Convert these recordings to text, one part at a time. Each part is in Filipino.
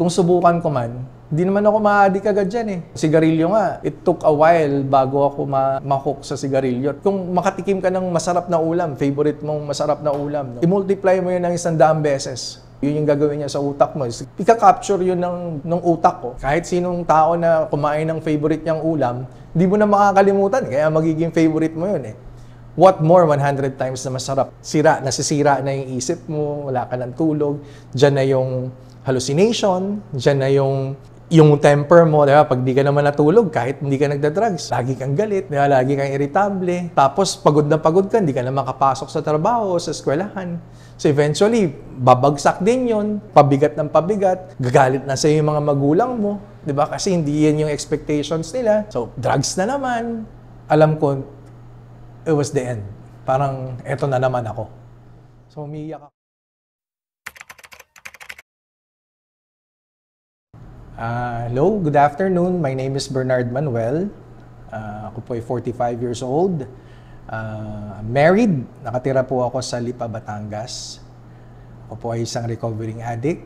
kung subukan ko man, hindi naman ako ma-addict agad dyan eh. Sigarilyo nga, it took a while bago ako ma-hook sa sigarilyo. Kung makatikim ka ng masarap na ulam, favorite mong masarap na ulam, no? I-multiply mo yun ng 100 beses. Yun yung gagawin niya sa utak mo. Ika-capture yun ng utak ko. Kahit sinong tao na kumain ng favorite niyang ulam, hindi mo na makakalimutan. Kaya magiging favorite mo yun eh. What more 100 times na masarap? Nasisira na yung isip mo, wala ka ng tulog. Diyan na yung hallucination, diyan na yung temper mo, di ba? Pag di ka naman natulog, kahit hindi ka nagda-drugs, lagi kang galit, di ba? Lagi kang irritable. Tapos pagod na pagod ka, hindi ka na makapasok sa trabaho, sa eskwelahan. So eventually, babagsak din yun, pabigat ng pabigat, gagalit na sa yung mga magulang mo, di ba? Kasi hindi yan yung expectations nila. So drugs na naman. Alam ko, it was the end. Parang eto na naman ako. So umiiyak ako. Hello, good afternoon. My name is Bernard Manuel. Ako po ay 45 years old. Married. Nakatira po ako sa Lipa, Batangas. Ako po ay isang recovering addict.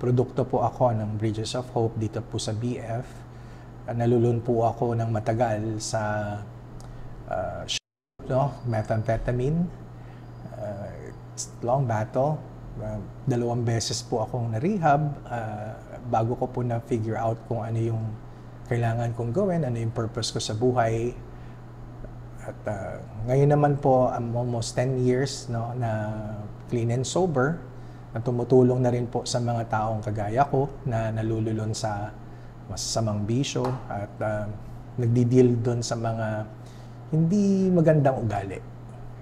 Produkto po ako ng Bridges of Hope dito po sa BF. Nalulun po ako ng matagal sa methamphetamine. Long battle. 2 beses po akong na-rehab bago ko po na-figure out kung ano yung kailangan kong gawin, ano yung purpose ko sa buhay. At ngayon naman po, I'm almost 10 years na clean and sober, na tumutulong na rin po sa mga taong kagaya ko na nalululon sa masasamang bisyo at nagdi-deal doon sa mga hindi magandang ugali.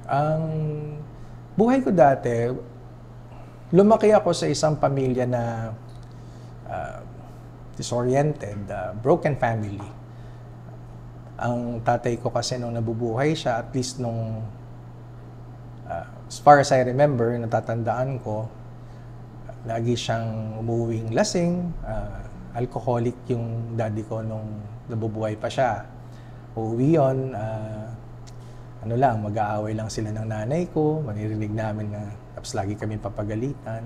Ang buhay ko dati, lumaki ako sa isang pamilya na disoriented, broken family. Ang tatay ko kasi nung nabubuhay siya, at least nung, as far as I remember, natatandaan ko, lagi siyang umuwing lasing, alcoholic yung daddy ko nung nabubuhay pa siya. Uuwi yun, mag-aaway lang sila ng nanay ko, manirinig namin na tapos lagi kami papagalitan.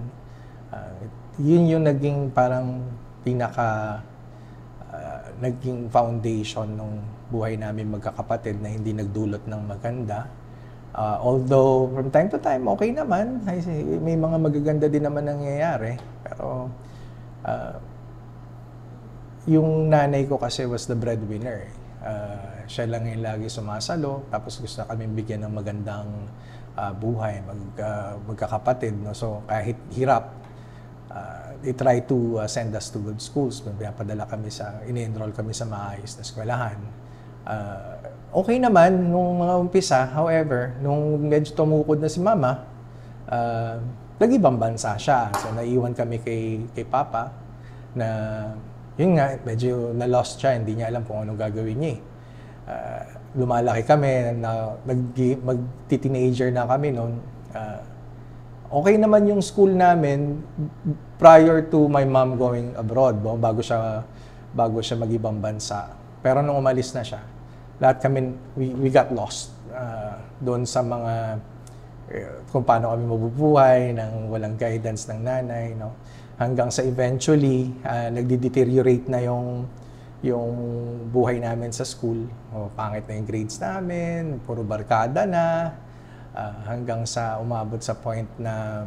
Yun yung naging parang naging foundation ng buhay namin magkakapatid na hindi nagdulot ng maganda. Although from time to time, okay naman. May mga magaganda din naman nangyayari. Pero yung nanay ko kasi was the breadwinner. Siya lang yung lagi sumasalo. Tapos gusto kami bigyan ng magandang buhay, magkakapatid. No? So kahit hirap, they try to send us to good schools. Pinapadala kami ini-enroll kami sa maayos na eskwelahan. Okay naman nung mga umpisa. However, nung medyo tumukod na si mama, nag-ibang bansa siya. So naiwan kami kay papa na yun nga, medyo na-lost siya. Hindi niya alam kung anong gagawin niya. Lumalaki kami, mag-teenager na kami noon. Okay naman yung school namin prior to my mom going abroad, bago siya mag-ibang bansa. Pero nung umalis na siya, lahat kami, we got lost doon sa mga kung paano kami mabubuhay nang walang guidance ng nanay, no? Hanggang sa eventually nagde-deteriorate na yung buhay namin sa school. Pangit na yung grades namin, puro barkada na. Hanggang sa umabot sa point na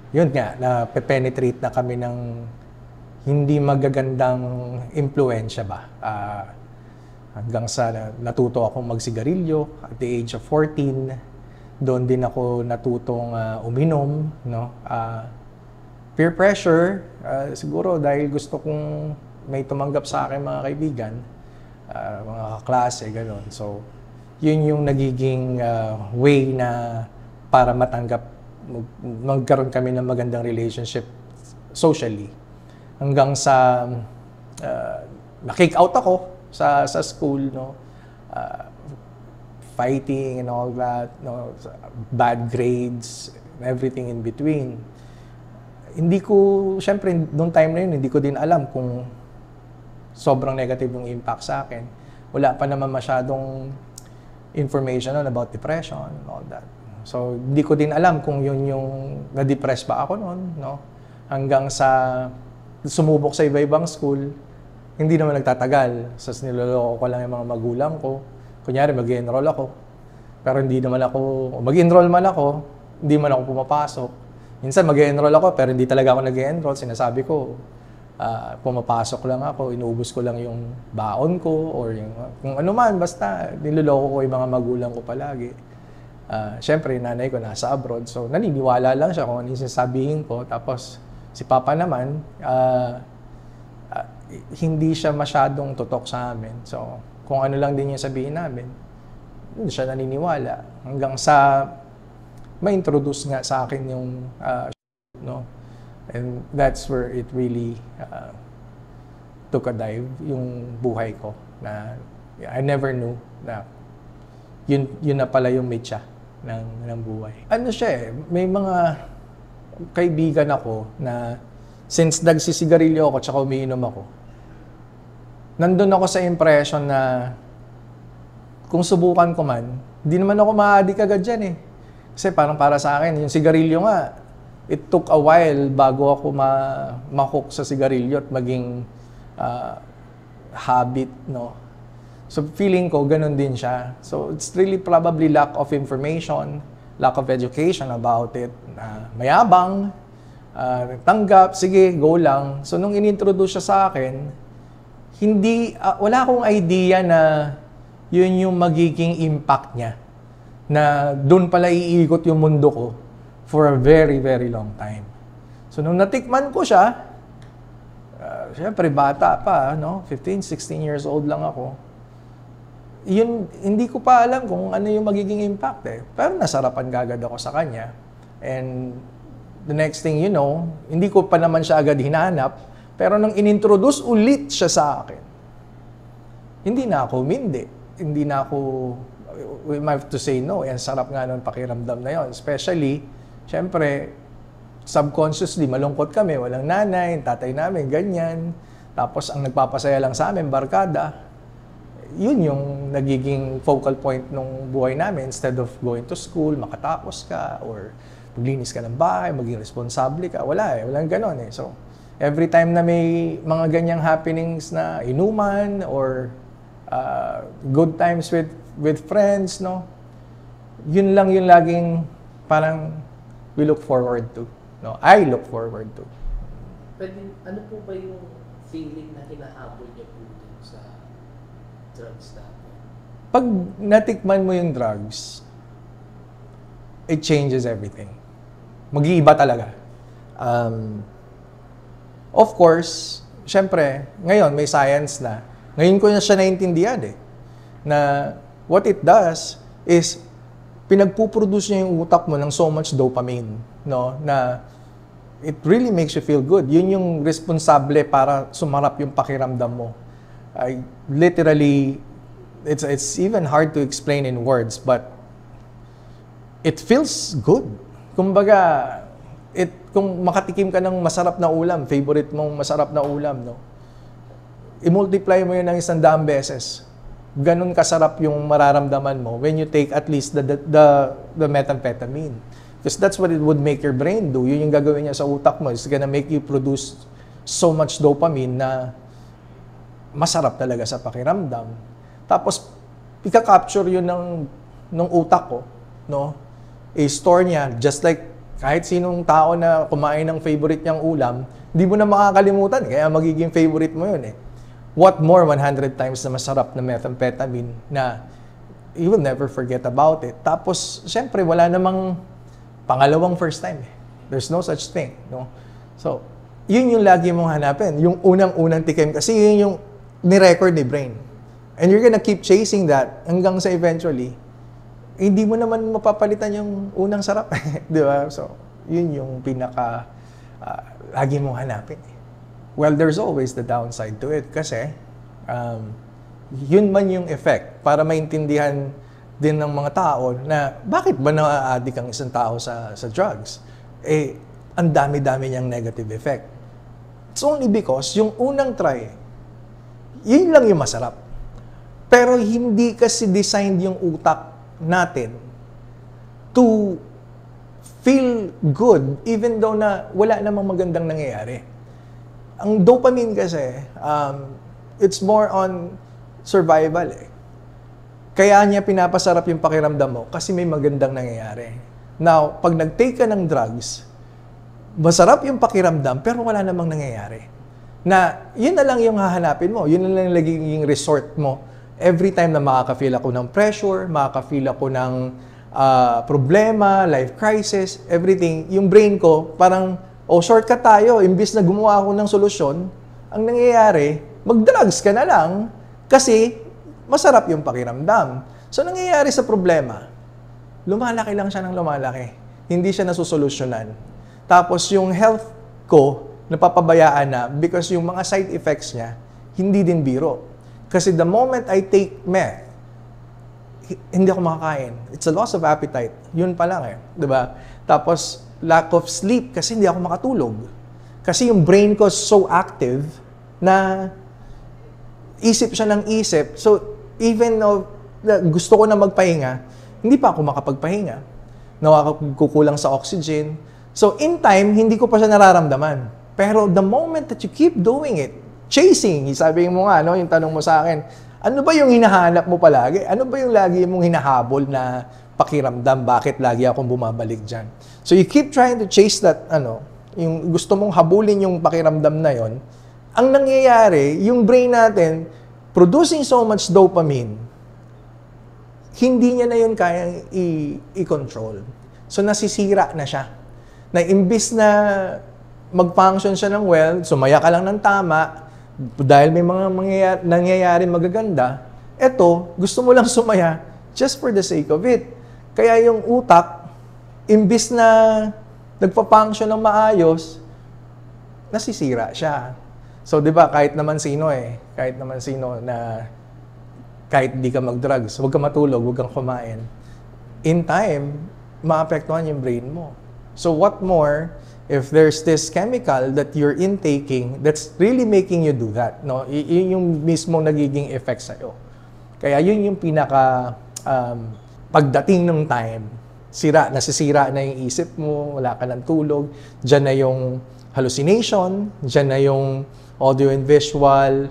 yun nga, na penetrate na kami ng hindi magagandang impluensya ba. Hanggang sa natuto akong magsigarilyo at the age of 14. Doon din ako natutong uminom, no? Peer pressure, siguro dahil gusto kong may tumanggap sa akin mga kaibigan, mga kaklase, gano'n. So, yun yung nagiging way na para magkaroon kami ng magandang relationship socially. Hanggang sa na-kick out ako sa school, no? Fighting and all that, no? Bad grades, everything in between. Hindi ko, syempre, noong time na yun, hindi ko din alam kung sobrang negative yung impact sa akin. Wala pa naman masyadong information about depression and all that. So, hindi ko din alam kung yun yung na-depress ba ako noon, no? Hanggang sa sumubok sa iba-ibang school, hindi naman nagtatagal. So, niloloko ko lang yung mga magulang ko. Kunyari, mag-enroll ako. Pero hindi naman ako, mag-enroll man ako, hindi man ako pumapasok. Minsan mag-enroll ako, pero hindi talaga ako nag-enroll. Sinasabi ko, pumapasok lang ako, inuubos ko lang yung baon ko, or yung, kung ano man, basta niloloko ko yung mga magulang ko palagi. Siyempre, nanay ko nasa abroad, so naniniwala lang siya kung ano yung sasabihin ko. Tapos, si Papa naman, hindi siya masyadong tutok sa amin. So, kung ano lang din yung sabihin namin, hindi siya naniniwala. Hanggang sa ma-introduce nga sa akin yung, no? And that's where it really took a dive, yung buhay ko. Na I never knew na yun na pala yung mecha ng buhay. Ano siya may mga kaibigan ako na since nagsisigarilyo ako tsaka umiinom ako, nandun ako sa impression na kung subukan ko man, hindi naman ako ma-addict agad dyan Kasi parang para sa akin, yung sigarilyo nga, it took a while bago ako ma-hook sa sigarilyo at maging habit, no? So feeling ko, ganun din siya. So it's really probably lack of information, lack of education about it. Mayabang, tanggap, sige, go lang. So nung inintroduce siya sa akin, wala akong idea na yun yung magiging impact niya. Na doon pala iikot yung mundo ko for a very, very long time. So nung natikman ko siya, syempre bata pa, no? 15, 16 years old lang ako. Yun, hindi ko pa alam kung ano yung magiging impact Pero nasarapan agad ako sa kanya. And the next thing you know, hindi ko pa naman siya agad hinanap, pero nung inintroduce ulit siya sa akin, hindi na ako umindi. Hindi na ako, we might have to say no. Ang sarap nga nun pakiramdam na yon. Especially, syempre, subconsciously, malungkot kami. Walang nanay, tatay namin, ganyan. Tapos, ang nagpapasaya lang sa amin, barkada. Yun yung nagiging focal point ng buhay namin. Instead of going to school, makatapos ka, or maglinis ka ng bahay, maging responsable ka. Walang ganon So, every time na may mga ganyang happenings na inuman, or good times with friends, no? Yun lang yung laging parang we look forward to. No? I look forward to. Pwede, ano po ba yung feeling na hinahabol niyo po dun sa drugs natin? Pag natikman mo yung drugs, it changes everything. Mag-iiba talaga. Of course, syempre, ngayon may science na. Ngayon ko na siya naintindihan na what it does is pinagpuproduce niya yung utak mo ng so much dopamine, no? Na it really makes you feel good. Yun yung responsable para sumarap yung pakiramdam mo. Literally, it's even hard to explain in words, but it feels good. Kumbaga, kung makatikim ka ng masarap na ulam, favorite mong masarap na ulam, no? I-multiply mo yun ng 100 beses. Ganun kasarap yung mararamdaman mo when you take at least the methamphetamine. Because that's what it would make your brain do. Yun yung gagawin niya sa utak mo. It's gonna make you produce so much dopamine na masarap talaga sa pakiramdam. Tapos, ika-capture yun ng utak ko, no? I-store niya, just like kahit sinong tao na kumain ng favorite niyang ulam, hindi mo na makakalimutan, kaya magiging favorite mo yun What more 100 times na masarap na methamphetamine na you will never forget about it. Tapos, syempre, wala namang pangalawang first time There's no such thing, no? So, yun yung lagi mong hanapin. Yung unang-unang tikim. Kasi yun yung ni-record ni brain. And you're gonna keep chasing that hanggang sa eventually, hindi mo naman mapapalitan yung unang sarap. Di ba? So, yun yung pinaka lagi mong hanapin. Well, there's always the downside to it kasi yun man yung effect para maintindihan din ng mga tao na bakit ba na-addict ang isang tao sa drugs? Ang dami-dami niyang negative effect. It's only because yung unang try, yun lang yung masarap. Pero hindi kasi designed yung utak natin to feel good even though na wala namang magandang nangyayari. Ang dopamine kasi, it's more on survival eh. Kaya niya pinapasarap yung pakiramdam mo kasi may magandang nangyayari. Now, pag nag-take ka ng drugs, masarap yung pakiramdam pero wala namang nangyayari. Na yun na lang yung hahanapin mo, yun na lang yung naging resort mo. Every time na makaka-feel ako ng pressure, makaka-feel ako ng problema, life crisis, everything, yung brain ko parang, shortcut tayo, imbis na gumawa ako ng solusyon, ang nangyayari, mag-drugs ka na lang kasi masarap yung pakiramdam. So, nangyayari sa problema, lumalaki lang siya ng lumalaki. Hindi siya nasusolusyonan. Tapos, yung health ko, napapabayaan na because yung mga side effects niya, hindi din biro. Kasi the moment I take meth, hindi ako makakain. It's a loss of appetite. Yun pa lang eh. Diba? Tapos, lack of sleep kasi hindi ako makatulog. Kasi yung brain ko so active na isip siya ng isip. So, even though gusto ko na magpahinga, hindi pa ako makapagpahinga. Kukulang sa oxygen. So, in time, hindi ko pa siya nararamdaman. Pero the moment that you keep doing it, chasing, sabi mo nga, no, yung tanong mo sa akin, ano ba yung hinahanap mo palagi? Ano ba yung lagi mong hinahabol na pakiramdam? Bakit lagi akong bumabalik dyan? So, you keep trying to chase that, yung gusto mong habulin yung pakiramdam na yon. Ang nangyayari, yung brain natin, producing so much dopamine, hindi niya na yun kayang i-control. So, nasisira na siya. Na imbis na mag-function siya ng well, sumaya ka lang ng tama, dahil may mga nangyayari magaganda, eto, gusto mo lang sumaya just for the sake of it. Kaya yung utak, imbis na nagpa-function ng maayos, nasisira siya. So, di ba, kahit naman sino na kahit di ka mag-drugs, huwag ka matulog, huwag kang kumain. In time, maapektuhan yung brain mo. So, what more if there's this chemical that you're intaking that's really making you do that? No? Yun yung mismong nagiging effect sa'yo. Kaya yun yung pinaka pagdating ng time, nasisira na yung isip mo, wala ka ng tulog, dyan na yung hallucination, dyan na yung audio and visual,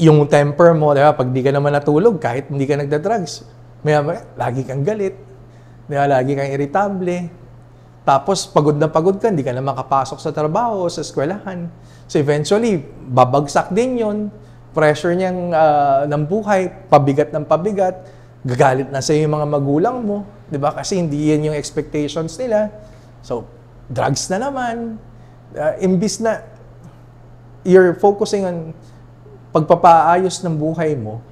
yung temper mo, diba? Pag di ka naman natulog, kahit hindi ka nagda-drugs, lagi kang galit, diba? Lagi kang irritable, tapos pagod na pagod ka, hindi ka na makapasok sa trabaho, sa eskwelahan. So eventually, babagsak din yun, pressure niyang ng buhay, pabigat ng pabigat, gagalit na sa yung mga magulang mo, diba? Kasi hindi yan yung expectations nila. So, drugs na naman, imbis na you're focusing on pagpapaayos ng buhay mo,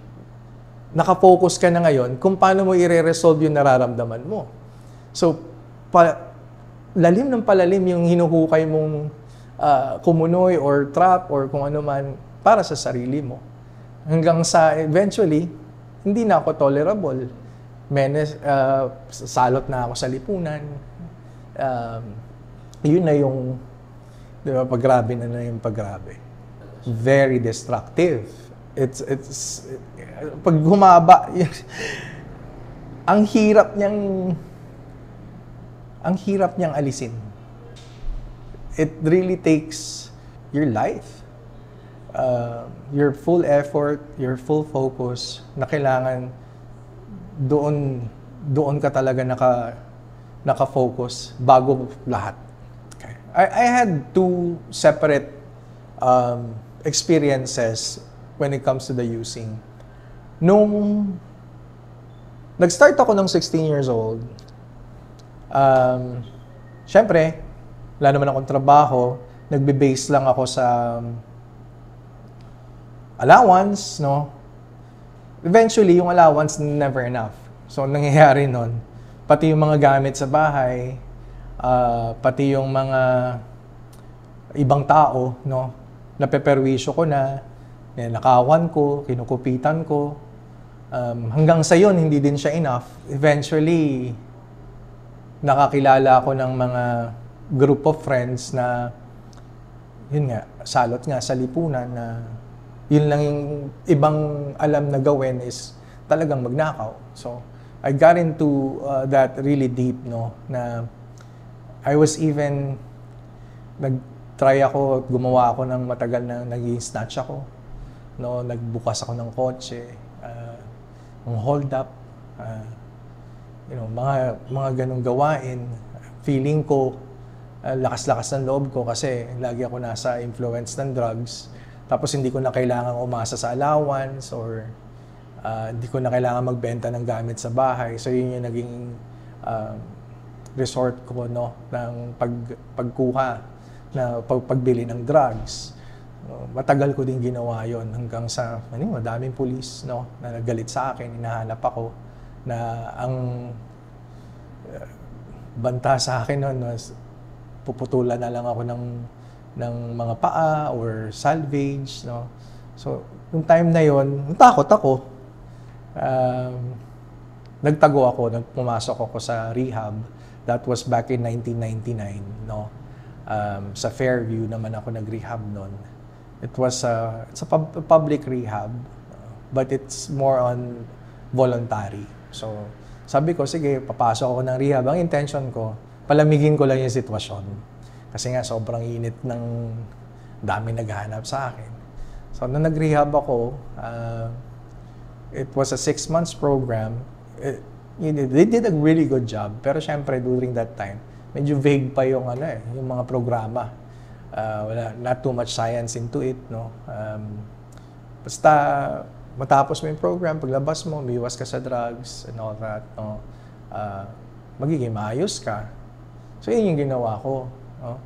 nakafocus ka na ngayon kung paano mo i-resolve yung nararamdaman mo. So, lalim ng palalim yung hinuhukay mong kumunoy or trap or kung ano man para sa sarili mo. Hanggang sa eventually, hindi na ako tolerable. Salot na ako sa lipunan. Yun na yung, di ba, paggrabe na yung paggrabe. Very destructive. Pag humaba, ang hirap niyang alisin. It really takes your life, your full effort, your full focus, na kailangan doon ka talaga naka-focus bago lahat. Okay. I had two separate experiences when it comes to the using. Nung nag-start ako ng 16 years old, syempre, wala naman akong trabaho, nagbe-base lang ako sa allowance, no? Eventually, yung allowance never enough. So, nangyayari nun, pati yung mga gamit sa bahay, pati yung mga ibang tao, no? Napeperwisyo ko na, nakawan ko, kinukupitan ko, hanggang sa yun, hindi din siya enough. Eventually, nakakilala ako ng mga group of friends na, yun nga, salot nga sa lipunan na yun lang yung ibang alam na gawin is talagang magnakaw. So, I got into that really deep, no, na I was even nag-try ako, gumawa ako ng matagal na naging snatch ako. No, nagbukas ako ng kotse, ng hold up, mga ganong gawain. Feeling ko, lakas-lakas ng loob ko kasi lagi ako nasa influence ng drugs. Tapos hindi ko na kailangan umasa sa allowance or hindi ko na kailangan magbenta ng gamit sa bahay. So yun yung naging resort ko, no, ng pagkuha na pagbili ng drugs. Matagal ko din ginawa yon hanggang sa madaming pulis, no, na nagalit sa akin, hinahanap ako na ang banta sa akin noon was puputulan na lang ako ng mga paa or salvage, no. So nung time na yon, natakot ako. Nagtago ako, pumasok ako sa rehab. That was back in 1999, no. Sa Fairview naman ako nag-rehab noon. It's a public rehab, but it's more on voluntary. So, sabi ko, sige, papasok ako ng rehab. Ang intention ko, palamigin ko lang yung sitwasyon. Kasi nga, sobrang init ng dami naghahanap sa akin. So, nung nag-rehab ako, it was a 6 months program. They did a really good job. Pero syempre, during that time, medyo vague pa yung yung mga programa. Not too much science into it, no. Basta matapos mo yung program, paglabas mo, umiwas ka sa drugs and all that, no. Magiging maayos ka. So yun yung ginawa ko, no.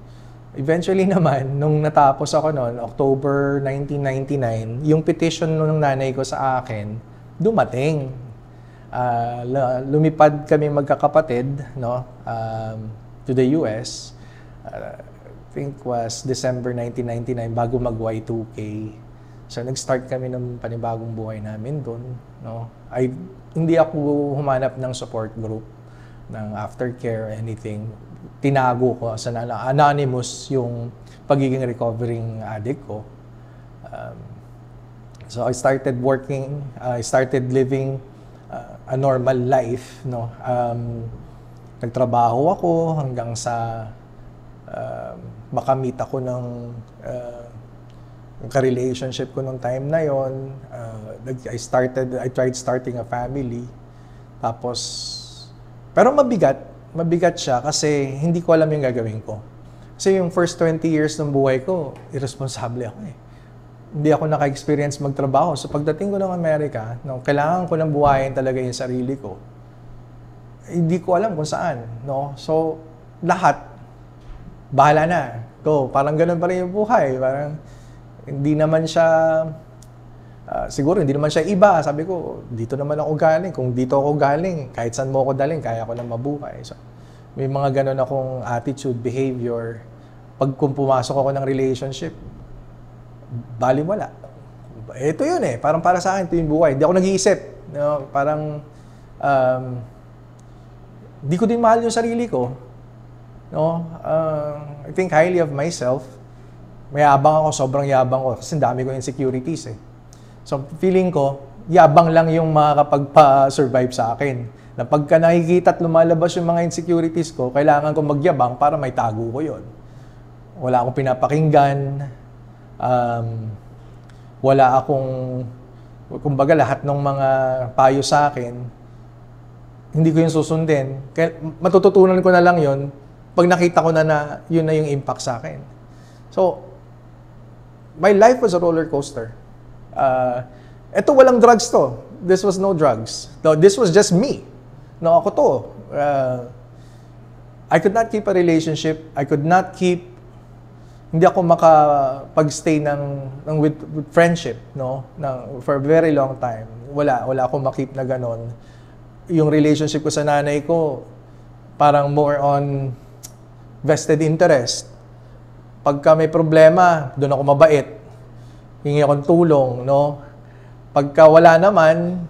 Eventually naman, nung natapos ako noon, October 1999, yung petition ng nanay ko sa akin, dumating. Lumipad kami magkakapatid, no, to the US. I think was December 1999 bago mag Y2K. So nag-start kami ng panibagong buhay namin doon, no. Hindi ako humanap ng support group, ng aftercare or anything. Tinago ko sa anonymous yung pagiging recovering addict ko. So I started working, I started living a normal life, no. Nagtrabaho ako hanggang sa makamit ako ng ka-relationship ko nung time na yon. I tried starting a family. Tapos, pero mabigat siya kasi hindi ko alam yung gagawin ko. Kasi yung first 20 years ng buhay ko, irresponsible ako eh. Hindi ako naka-experience magtrabaho. So pagdating ko ng Amerika, no, kailangan ko nang buhayin talaga yung sarili ko. Hindi ko alam kung saan, no. So lahat bahala na. Go, parang ganoon pa rin yung buhay. Parang hindi naman siya siguro hindi naman siya iba. Sabi ko, dito naman ako galing. Kung dito ako galing, kahit saan mo ako daling, kaya ko nang mabuhay. So may mga ganoon akong attitude, behavior. Kung pumasok ako ng relationship, baliwala. Ito yun eh. Parang para sa akin, ito yung buhay. Hindi ako nag-iisip. No? Parang, di ko din mahal yung sarili ko. No? I think highly of myself. Mayabang ako, sobrang yabang ko. Kasi dami ko insecurities eh. So, feeling ko, yabang lang yung makakapagpa-survive sa akin. Na pagka nakikita at lumalabas yung mga insecurities ko, kailangan ko magyabang para may tago ko yon. Wala akong pinapakinggan. Wala akong, kumbaga lahat ng mga payo sa akin, hindi ko yung susundin. Kaya matututunan ko na lang yon pag nakita ko na yun na yung impact sa akin. So, my life was a roller coaster. Ito walang drugs to. This was no drugs. This was just me. No, ako to. I could not keep a relationship. I could not keep hindi ako makapag-stay with friendship, no, for a very long time. Wala akong makip na ganon. Yung relationship ko sa nanay ko, parang more on vested interest. Pagka may problema, doon ako mabait. Hingi akong tulong, no. Pagka wala naman,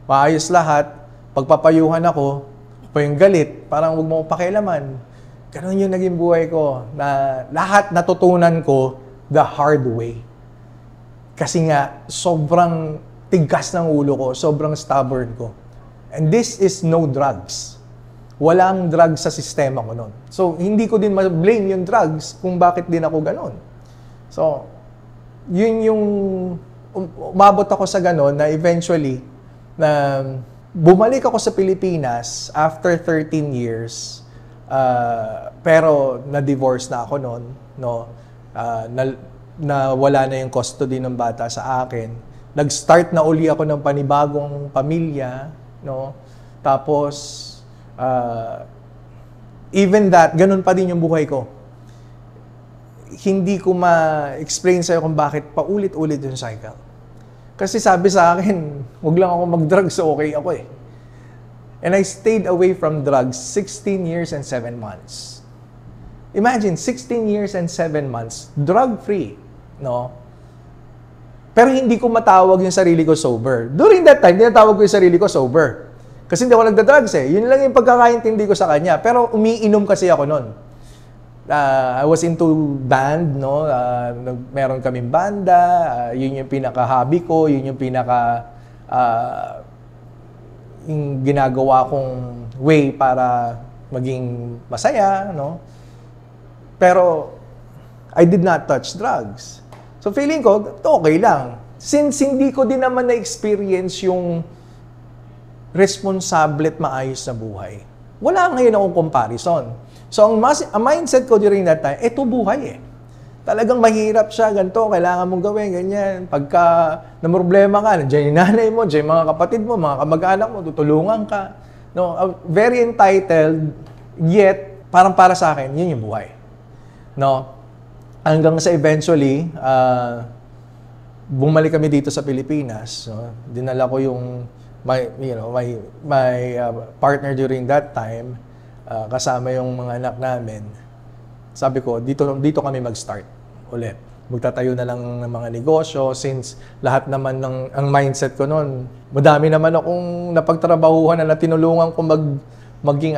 maayos lahat. Pagpapayuhan ako pa yung galit, parang huwag mo pakialaman. Ganon yung naging buhay ko, na lahat natutunan ko the hard way. Kasi nga, sobrang tigas ng ulo ko, sobrang stubborn ko. And this is no drugs. walang drugs sa sistema ko noon. So, hindi ko din ma-blame yung drugs kung bakit din ako ganon. So, yun yung umabot ako sa ganon na eventually na bumalik ako sa Pilipinas after 13 years. Pero na-divorce na ako noon, no? Na wala na yung custody ng bata sa akin. Nag-start na uli ako ng panibagong pamilya, no? Tapos even that, ganun pa din yung buhay ko. Hindi ko ma-explain sa'yo kung bakit paulit-ulit yung cycle. Kasi sabi sa akin, huwag lang ako mag-drugs, so okay ako eh. And I stayed away from drugs 16 years and 7 months. Imagine, 16 years and 7 months, drug-free, no? Pero hindi ko matawag yung sarili ko sober. During that time, tinatawag ko yung sarili ko sober. Kasi hindi ako nagda-drugs eh. Yun lang yung pagkakaintindi ko sa kanya. Pero umiinom kasi ako noon. I was into band, no? Meron kaming banda. Yun yung pinaka-hobby ko. Yun yung yung ginagawa kong way para maging masaya, no? Pero I did not touch drugs. So feeling ko, okay lang. Since hindi ko din naman na-experience yung responsable at maayos na buhay, wala ngayon akong comparison. So ang mindset ko during that time, eto buhay eh. Talagang mahirap siya, ganito, kailangan mong gawin, ganyan. Pagka namroblema ka, nandiyan yung nanay mo, nandiyan yung mga kapatid mo, mga kamag-anak mo, tutulungan ka. No, very entitled, yet, parang para sa akin, yun yung buhay. No? Hanggang sa eventually, bumalik kami dito sa Pilipinas. No? Dinala ko yung my partner during that time, kasama yung mga anak namin. Sabi ko, dito kami mag-start ulit. Magtatayo na lang ng mga negosyo since lahat naman ang mindset ko noon. Madami naman akong napagtrabahuhan na tinulungan ko maging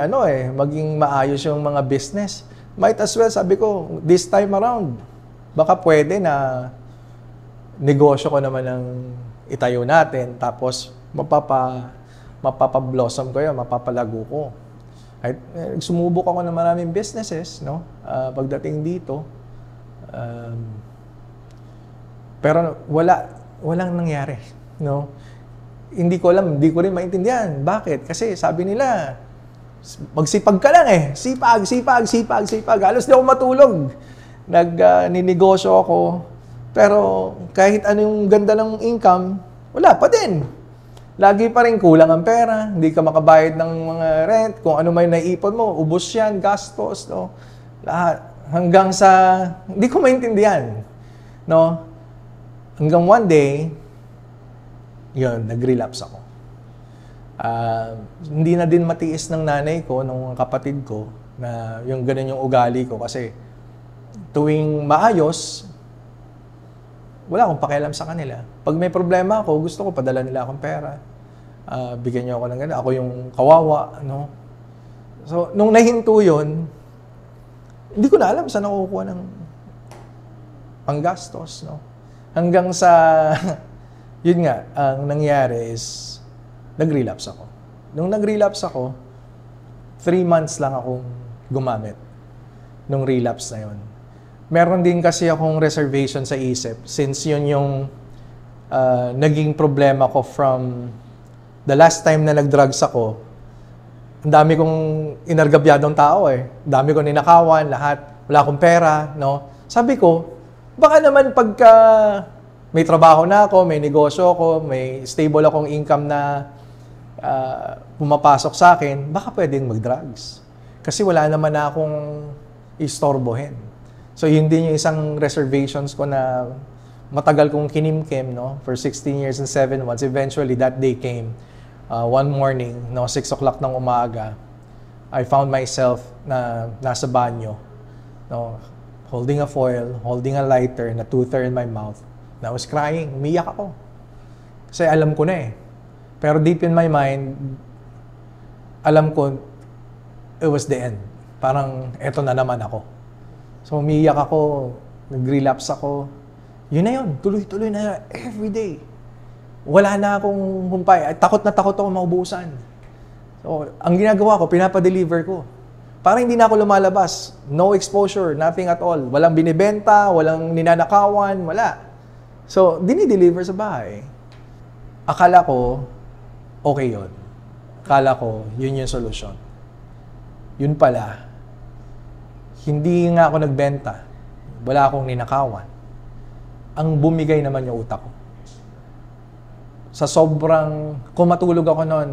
maayos yung mga business. Might as well, sabi ko, this time around, baka pwede na negosyo ko naman ang itayo natin, tapos mapapa-blossom ko yun, mapapalago ko. Sumubok ako ng maraming businesses, no? Pagdating dito. Pero walang nangyari, no? Hindi ko rin maintindihan. Bakit? Kasi sabi nila, magsipag ka lang eh. Sipag. Halos di ako matulog. Ninegosyo ako. Pero kahit ano yung ganda ng income, wala pa din. Lagi pa rin kulang ang pera. Hindi ka makabayad ng mga rent. Kung ano may naipon mo, ubos yan, gastos, no? Lahat. Hanggang sa, hindi ko maintindihan. No? Hanggang one day, yun, nag-relapse ako. Hindi na din matiis ng nanay ko, ng kapatid ko, na yung ganun yung ugali ko. Kasi tuwing maayos, wala akong pakialam sa kanila. Pag may problema ako, gusto ko padala nila akong pera. Bigyan niyo ako ng ganun. Ako yung kawawa, no? So, nung nahinto yun, hindi ko na alam saan ako kukuha ng panggastos, no? Hanggang sa, yun nga, ang nangyari is, nag-relapse ako. Nung nag-relapse ako, 3 months lang akong gumamit nung relapse na yun. Meron din kasi akong reservation sa isip since yun yung naging problema ko from the last time na nag-drugs ako. Ang dami kong inargabyadong tao eh. Ang dami kong ninakawan, lahat. Wala akong pera, no? Sabi ko, baka naman pagka may trabaho na ako, may negosyo ako, may stable akong income na pumapasok sa akin, baka pwedeng mag-drugs. Kasi wala naman na akong istorbohin. So, yun din yung isang reservations ko na matagal kong kinimkim, no? For 16 years and 7 months. Eventually, that day came. One morning, no, 6 o'clock ng umaga, I found myself na nasa banyo, no, holding a foil, holding a lighter, na toother in my mouth. And I was crying. Umiyak ako. Kasi alam ko na eh. Pero deep in my mind, alam ko, it was the end. Parang, eto na naman ako. So, umiyak ako, nag-relapse ako. Yun na yun, tuloy-tuloy na every day. Wala na akong humpay. Takot na takot ako maubusan. So, ang ginagawa ko, pinapa-deliver ko. Para hindi na ako lumalabas. No exposure, nothing at all. Walang binibenta, walang ninanakawan, wala. So, dinideliver sa bahay. Akala ko, okay yun. Akala ko, yun yung solusyon. Yun pala, hindi nga ako nagbenta. Wala akong ninakawan. Ang bumigay naman yung utak ko. Sa sobrang, kung matulog ako noon,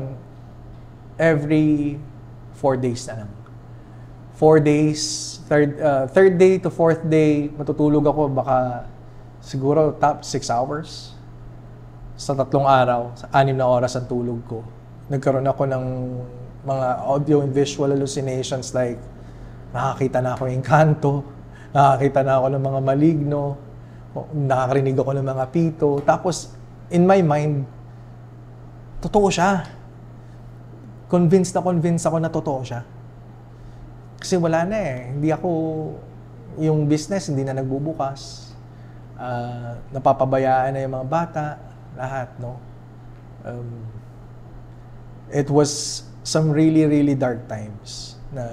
every 4 days na lang. 4 days, third day to fourth day, matutulog ako baka siguro top 6 hours. Sa 3 araw, sa 6 na oras ang tulog ko. Nagkaroon ako ng mga audio and visual hallucinations like nakakita na ako ng kanto, nakakita na ako ng mga maligno, nakakarinig ako ng mga pito. Tapos, in my mind, totoo siya. Convinced ako na totoo siya. Kasi wala na eh. Hindi ako, yung business hindi na nagbubukas. Napapabayaan na yung mga bata, lahat, no? It was some really, really dark times na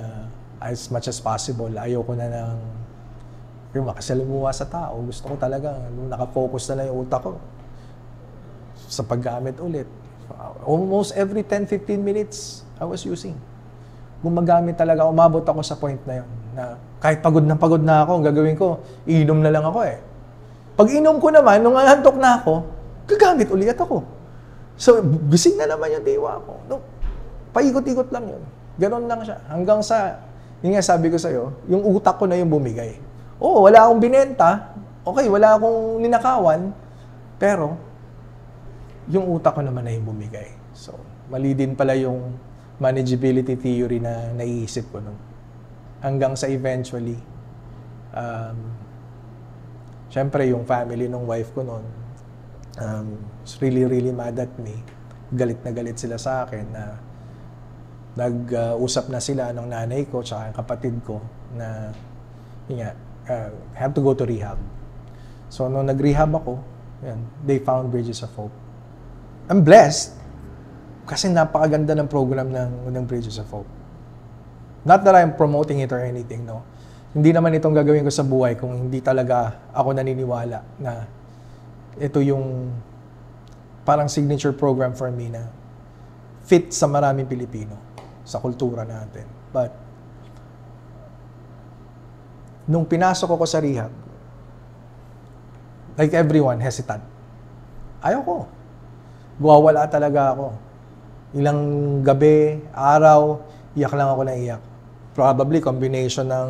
as much as possible, ayoko na ng makasalamuha sa tao. Gusto ko talaga, nakafocus na lang yung utak ko sa paggamit ulit. Almost every 10-15 minutes, I was using. Gumagamit talaga, umabot ako sa point na yun, na kahit pagod na ako, ang gagawin ko, inom na lang ako eh. Pag inom ko naman, nung antok na ako, gagamit ulit ako. So, gising na naman yung diwa ko. No, paikot-ikot lang yun. Ganon lang siya. Hanggang sa, yun nga sabi ko sa'yo, yung utak ko na yung bumigay. Oo, wala akong binenta. Okay, wala akong ninakawan. Pero, yung utak ko naman na yung bumigay. So, mali din pala yung manageability theory na naiisip ko nun. Hanggang sa eventually, syempre yung family ng wife ko nun, was really, really mad at me. Galit na galit sila sa akin na nag-usap na sila ng nanay ko tsaka yung kapatid ko na yun nga, have to go to rehab. So, nung nag-rehab ako, yan, they found Bridges of Hope. I'm blessed kasi napakaganda ng program ng Bridges of Hope. Not that I'm promoting it or anything, no. Hindi naman itong gagawin ko sa buhay kung hindi talaga ako naniniwala na ito yung parang signature program for me na fit sa maraming Pilipino, sa kultura natin. But, nung pinasok ako sa rehab, like everyone, hesitant. Ayoko. Guwawala talaga ako. Ilang gabi, araw, iyak lang ako na iyak. Probably combination ng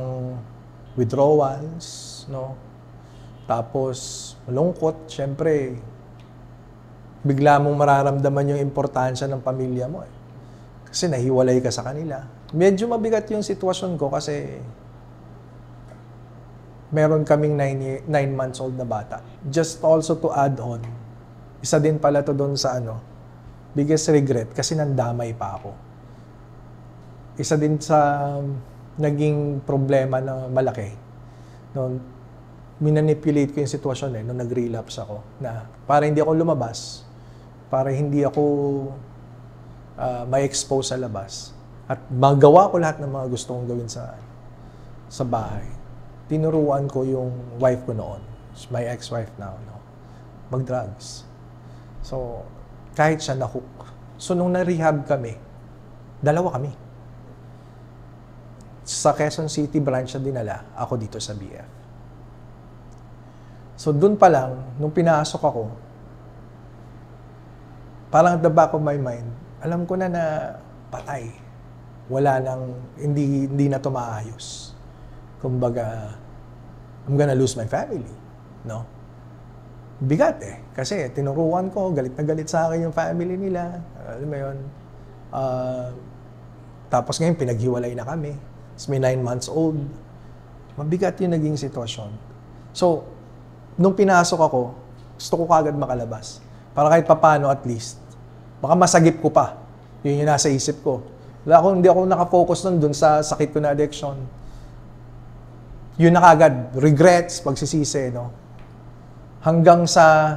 withdrawals, no? Tapos, malungkot, syempre, bigla mong mararamdaman yung importansya ng pamilya mo eh. Kasi nahiwalay ka sa kanila. Medyo mabigat yung sitwasyon ko kasi meron kaming 9 months old na bata. Just also to add on, isa din pala to doon sa biggest regret kasi nandamay pa ako. Isa din sa naging problema na malaki. No, minanipulate ko yung sitwasyon nung nag-relapse ako na para hindi ako lumabas, para hindi ako ma-expose sa labas at magawa ko lahat ng mga gusto kong gawin sa bahay. Tinuruan ko yung wife ko noon, my ex-wife now, no, mag-drugs. So, kahit siya na-hook. So, nung na-rehab kami, 2 kami. Sa Quezon City branch siya dinala, ako dito sa BF. So, dun pa lang, nung pinasok ako, parang at the back of my mind, alam ko na patay. Wala nang, hindi na to maayos. Kumbaga, I'm gonna lose my family. No? Bigat eh. Kasi tinuruan ko, galit na galit sa akin yung family nila. Alam mo yun. Tapos ngayon, pinaghiwalay na kami. Tapos may 9 months old. Mabigat yung naging sitwasyon. So, nung pinasok ako, gusto ko kagad makalabas. Para kahit papano at least, baka masagip ko pa. Yun yung nasa isip ko. Hindi ako nakafocus nun dun sa sakit ko na addiction. Yun na kagad, regrets, pagsisisi, no? Hanggang sa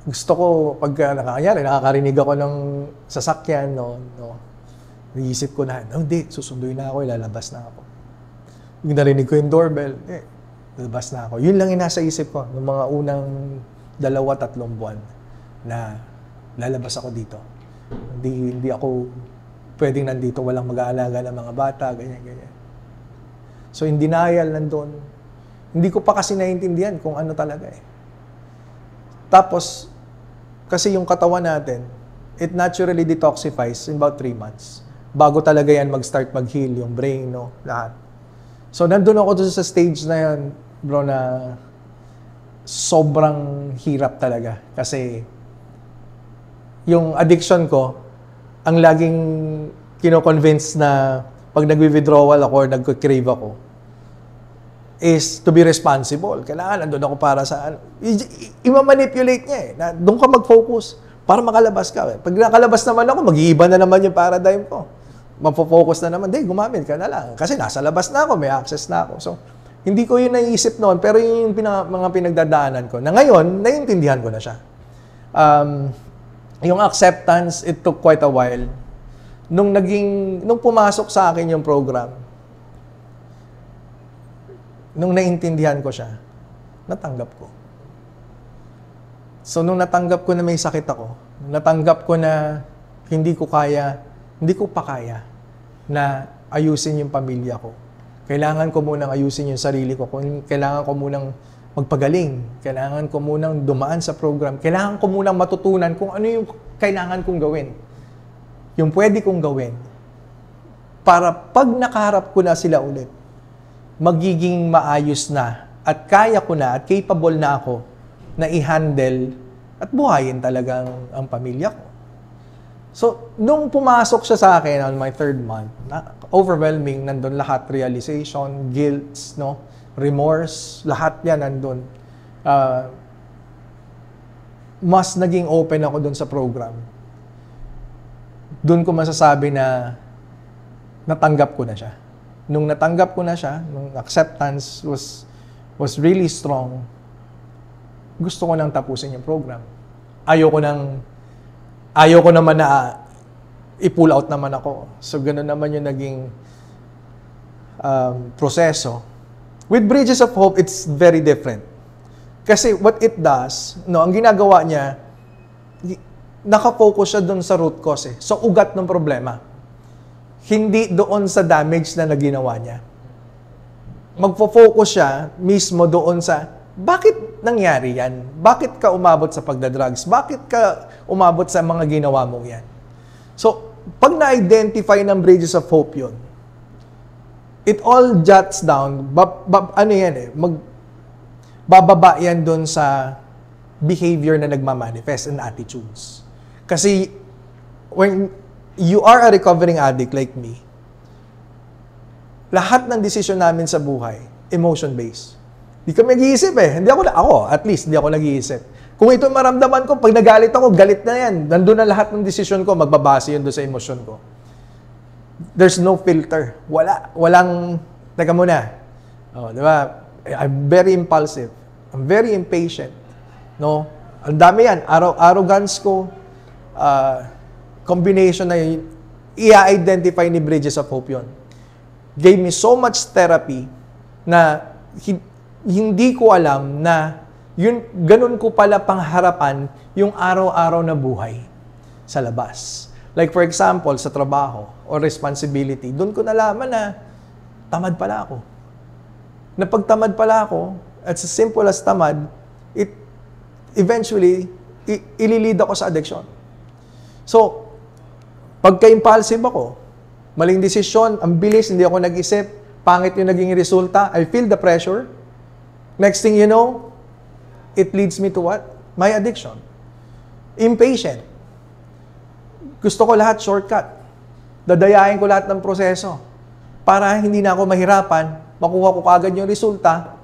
Gusto ko, pagka nakakarinig ako ng sasakyan, naisip ko na, hindi, susunduin na ako, ilalabas na ako. Yung narinig ko yung doorbell, lalabas na ako. Yun lang yung nasa isip ko, ng mga unang 2-3 buwan na lalabas ako dito. Hindi ako pwedeng nandito, walang mag-aalaga ng mga bata, ganyan. So, in denial nandun. Hindi ko pa kasi naiintindihan kung ano talaga eh. Tapos, kasi yung katawan natin, it naturally detoxifies in about 3 months. Bago talaga yan mag-start mag-heal, yung brain, lahat. So, nandun ako sa stage na yan, bro, na sobrang hirap talaga. Kasi, yung addiction ko, ang laging kino-convince na pag nag-withdrawal ako or nag-crave ako, is to be responsible. Kailangan, nandun ako para sa i-manipulate niya eh. Na doon ka mag-focus para makalabas ka. Pag nakalabas naman ako, mag-iiba na naman yung paradigm ko. Magpo-focus na naman, gumamit ka na lang. Kasi nasa labas na ako, may access na ako. So, hindi ko yun naiisip noon, pero yun yung mga pinagdadaanan ko. Na ngayon, naiintindihan ko na siya. Yung acceptance, it took quite a while. Nung pumasok sa akin yung program, nung naintindihan ko siya, natanggap ko. So, nung natanggap ko na may sakit ako, natanggap ko na hindi ko pa kaya na ayusin yung pamilya ko. Kailangan ko munang ayusin yung sarili ko. Kailangan ko munang magpagaling. Kailangan ko munang dumaan sa program. Kailangan ko munang matutunan kung ano yung kailangan kong gawin. Yung pwede kong gawin. Para pag nakaharap ko na sila ulit, magiging maayos na at kaya ko na at capable na ako na i-handle at buhayin talagang ang pamilya ko. So, nung pumasok siya sa akin on my 3rd month, overwhelming, nandun lahat, realization, guilt, remorse, lahat yan nandun. Mas naging open ako dun sa program. Dun ko masasabi na natanggap ko na siya. Nung natanggap ko na siya, nung acceptance was really strong, gusto ko nang tapusin yung program. Ayoko naman na i-pull out naman ako. So, gano'n naman yung naging proseso. With Bridges of Hope, it's very different. Kasi what it does, ang ginagawa niya, nakafocus siya doon sa root cause. So, ugat ng problema. Hindi doon sa damage na naginawa niya. Magfo-focus siya mismo doon sa, bakit nangyari yan? Bakit ka umabot sa pagdadrugs? Bakit ka umabot sa mga ginawa mong yan? So, pag na-identify ng Bridges of Hope yun, it all jots down, bababa yan doon sa behavior na nagmamanifest and attitudes. Kasi, when you are a recovering addict like me, lahat ng desisyon namin sa buhay, emotion-based. Hindi kami nag-iisip eh. At least, hindi ako nag-iisip. Kung ito maramdaman ko, pag nagalit ako, galit na yan. Nandun na lahat ng desisyon ko, magbabase yun doon sa emosyon ko. There's no filter. Walang, teka muna. Di ba? I'm very impulsive. I'm very impatient. Ang dami yan. Arrogance ko, combination na yun, i-identify ni Bridges of Hope yun. Gave me so much therapy na hindi ko alam na ganun ko pala pangharapan yung araw-araw na buhay sa labas. Like for example, sa trabaho or responsibility, doon ko nalaman na tamad pala ako. Na pag tamad pala ako, as simple as tamad, eventually, ililid ako sa addiction. So, pagka-impulsive ako, maling desisyon, ang bilis, hindi ako nag-isip, pangit yung naging resulta, I feel the pressure. Next thing you know, it leads me to what? My addiction. Impatient. Gusto ko lahat shortcut. Dadayain ko lahat ng proseso para hindi na ako mahirapan, makuha ko kaagad yung resulta,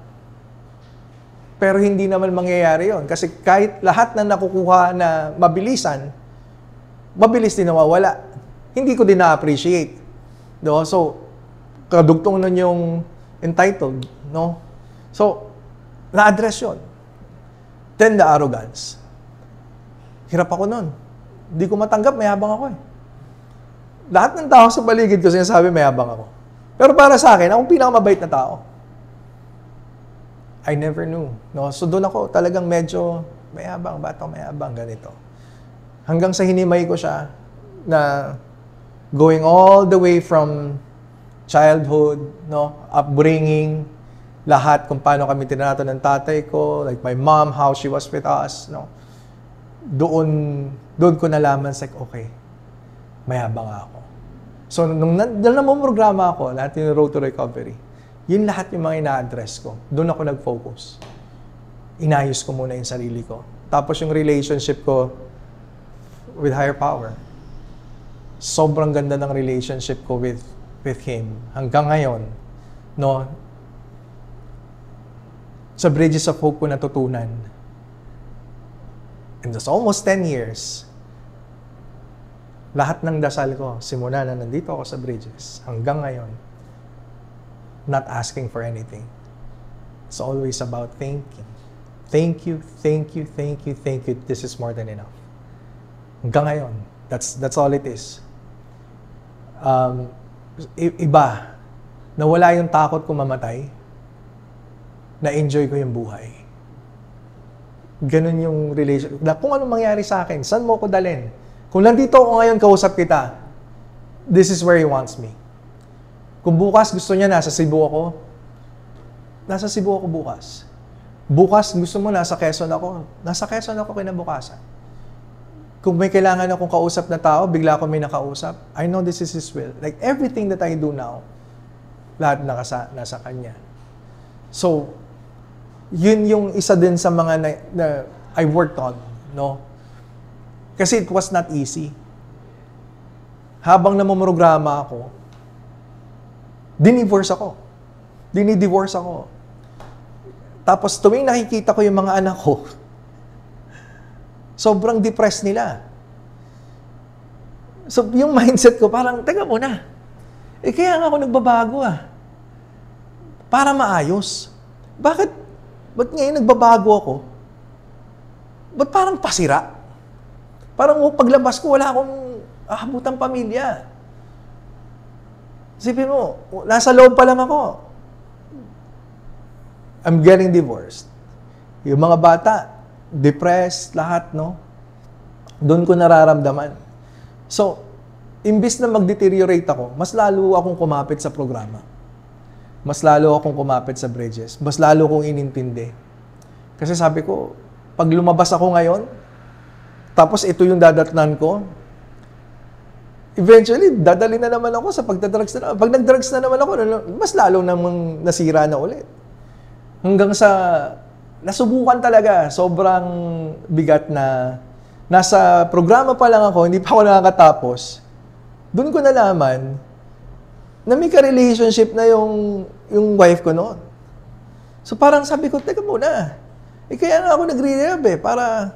pero hindi naman mangyayari yon. Kasi kahit lahat na nakukuha na mabilisan, mabilis din nawawala. Hindi ko din na-appreciate. So, kadugtong nun yung entitled. So, na-address yun. Then the arrogance. Hirap ako nun. Hindi ko matanggap, mayabang ako eh. Lahat ng tao sa paligid ko sinasabi mayabang ako. Pero para sa akin, akong pinakamabait na tao. I never knew. No? So doon ako talagang medyo mayabang, ba't ako mayabang, ganito. Hanggang sa hinimay ko siya na going all the way from childhood, no, upbringing, lahat kung paano kami tinato ng tatay ko, like my mom, how she was with us, no. Doon ko nalaman, like, okay, mayabang ako. So, nung namumrograma ako, lahat yung Road to Recovery, yun lahat yung mga ina-address ko. Doon ako nag-focus. Inayos ko muna yung sarili ko. Tapos yung relationship ko with higher power. Sobrang ganda ng relationship ko with Him. Hanggang ngayon, no, sa Bridges of Hope ko natutunan. And that's almost 10 years. Lahat ng dasal ko, simula na nandito ako sa Bridges, hanggang ngayon, not asking for anything. It's always about thanking. Thank you, thank you, thank you, thank you. This is more than enough. Hanggang ngayon, that's all it is. Iba, nawala yung takot ko mamatay, na-enjoy ko yung buhay. Ganun yung relation. Kung anong mangyari sa akin, saan mo ko dalhin? Kung nandito ako ngayon, kausap kita, this is where He wants me. Kung bukas gusto niya nasa Cebu ako bukas. Bukas gusto mo nasa Quezon ako kinabukasan. Kung may kailangan akong kausap na tao, bigla ako may nakausap, I know this is His will. Like everything that I do now, lahat nasa Kanya. So, yun yung isa din sa mga na I worked on, no? Kasi it was not easy. Habang namumrograma ako, dinidivorce ako. Tapos tuwing nakikita ko yung mga anak ko, sobrang depressed nila. So yung mindset ko parang, teka muna, kaya nga ako nagbabago para maayos. Ba't ngayon nagbabago ako? Ba't parang pasira? Parang paglabas ko, wala akong ahabutang pamilya. Isipin mo, nasa loob pa lang ako. I'm getting divorced. Yung mga bata, depressed, lahat, no? Doon ko nararamdaman. So, imbis na mag-deteriorate ako, mas lalo akong kumapit sa programa. Mas lalo akong kumapit sa Bridges. Mas lalo kong inintindi. Kasi sabi ko, pag lumabas ako ngayon, tapos ito yung dadatnan ko, eventually, dadali na naman ako sa pagdadrugs na naman. Pag nagdrugs na naman ako, mas lalo namang nasira na ulit. Hanggang sa, nasubukan talaga, sobrang bigat na, nasa programa pa lang ako, hindi pa ako nakakatapos. Doon ko nalaman, na may ka-relationship na yung wife ko noon. So parang sabi ko, teka muna, kaya nga ako nagre-rehab para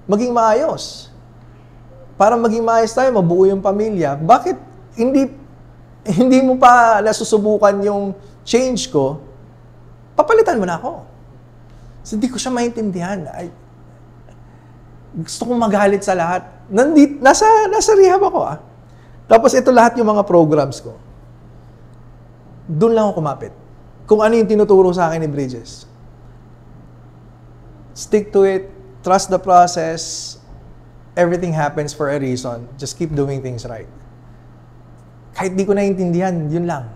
maging maayos. Para maging maayos tayo, mabuo yung pamilya. Bakit hindi mo pa nasusubukan yung change ko, papalitan mo na ako. So hindi ko siya maintindihan. Gusto kong magalit sa lahat. Nasa rehab ako Tapos ito lahat yung mga programs ko. Doon lang ako kumapit. Kung ano yung tinuturo sa akin ni Bridges. Stick to it. Trust the process. Everything happens for a reason. Just keep doing things right. Kahit di ko naiintindihan, yun lang.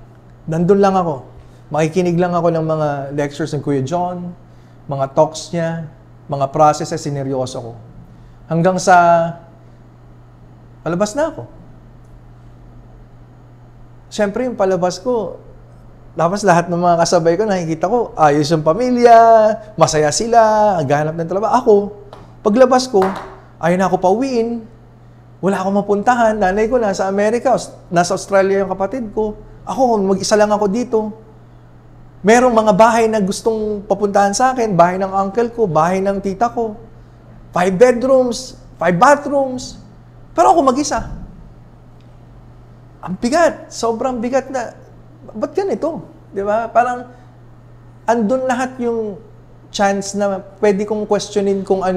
Nandun lang ako. Makikinig lang ako ng mga lectures ng Kuya John, mga talks niya, mga processes, sineryoso ko. Hanggang sa palabas na ako. Siyempre, yung palabas ko, tapos lahat ng mga kasabay ko, nakikita ko, ayos yung pamilya, masaya sila, naghahanap ng trabaho. Ako, paglabas ko, ayaw na ako pauwiin, wala akong mapuntahan, nanay ko nasa Amerika, nasa Australia yung kapatid ko, ako, mag-isa lang ako dito. Merong mga bahay na gustong papuntahan sa akin, bahay ng uncle ko, bahay ng tita ko, 5 bedrooms, 5 bathrooms, pero ako mag-isa. Ang bigat, sobrang bigat na, ba't ganito? Di ba? Parang, andun lahat yung chance na pwede kong questionin kung ano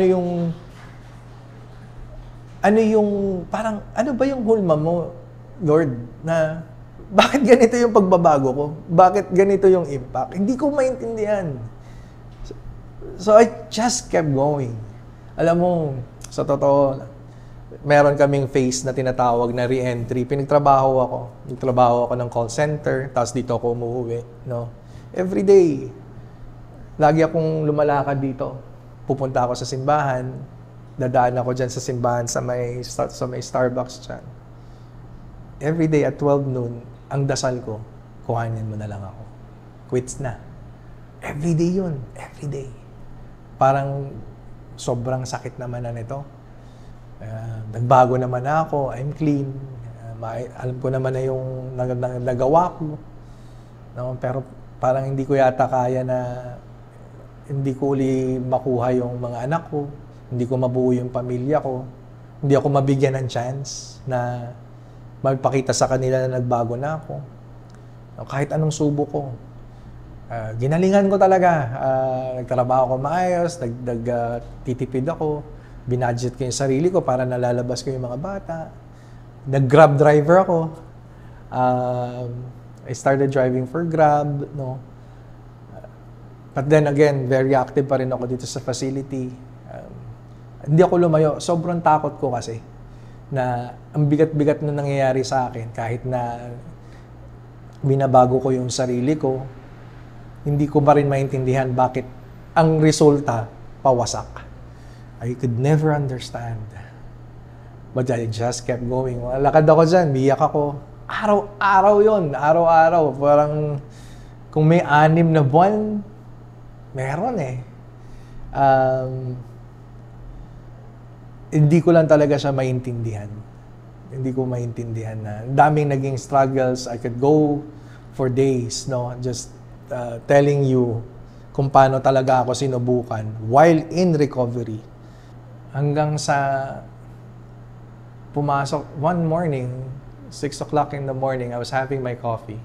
ano yung, parang, ano ba yung hulma mo, Lord, na bakit ganito yung pagbabago ko? Bakit ganito yung impact? Hindi ko maintindihan. So I just kept going. Alam mo, sa totoo, meron kaming phase na tinatawag na re-entry. Nagtrabaho ako ng call center, tapos dito ako umuwi. No? Every day, lagi akong lumalakad dito. Pupunta ako sa simbahan, dadaan ako dyan sa simbahan sa may Starbucks dyan. Every day at 12 noon, ang dasal ko, kuhanin mo na lang ako. Quits na. Every day yun. Every day. Parang sobrang sakit naman na nito. Nagbago naman ako. I'm clean. Alam ko naman na yung nagawa ko. No? Pero parang hindi ko yata kaya na hindi ko uli makuha yung mga anak ko. Hindi ko mabuo yung pamilya ko. Hindi ako mabigyan ng chance na magpakita sa kanila na nagbago na ako. Kahit anong subo ko. Ginalingan ko talaga. Nagtrabaho ko maayos, titipid ako, binudget ko yung sarili ko para nalalabas ko yung mga bata. Nag-Grab driver ako. I started driving for Grab. No? But then again, very active pa rin ako dito sa facility. Hindi ako lumayo. Sobrang takot ko kasi na ang bigat-bigat na nangyayari sa akin kahit na binabago ko yung sarili ko, hindi ko pa rin maintindihan bakit ang resulta pawasak. I could never understand. But I just kept going. Lakad ako dyan, biyak ako. Araw-araw yun. Araw-araw. Parang kung may 6 na buwan, meron eh. Hindi ko lang talaga siya maintindihan. Hindi ko maintindihan na daming naging struggles. I could go for days, no? Just telling you kung paano talaga ako sinubukan while in recovery. Hanggang sa pumasok one morning, 6 o'clock in the morning, I was having my coffee.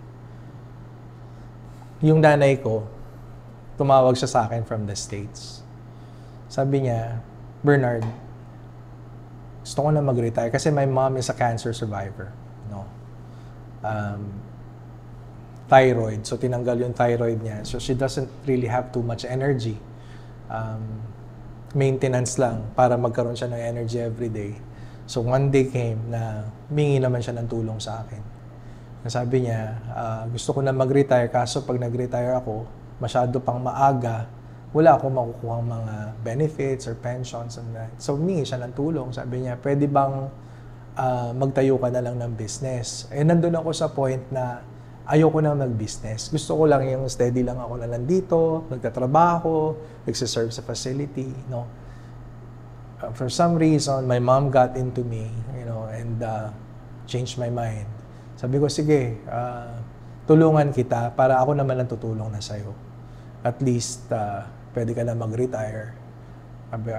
Yung nanay ko, tumawag siya sa akin from the States. Sabi niya, Bernard, gusto ko na mag-retire kasi my mom is a cancer survivor. No? Thyroid. So, tinanggal yung thyroid niya. So, she doesn't really have too much energy. Maintenance lang para magkaroon siya ng energy every day. So, one day came na humingi naman siya ng tulong sa akin. Sabi niya, gusto ko na mag-retire kaso pag nag-retire ako, masyado pang maaga, wala akong makukuhang mga benefits or pensions and that. So, humingi siya ng tulong. Sabi niya, pwede bang magtayo ka na lang ng business? Eh, nandun ako sa point na ayoko na mag-business. Gusto ko lang yung steady lang ako na nandito, nagtatrabaho, nagsiserve sa facility, no? For some reason, my mom got into me, and changed my mind. Sabi ko, sige, tulungan kita para ako naman ang tutulong na sa'yo. At least, pwede ka na mag-retire.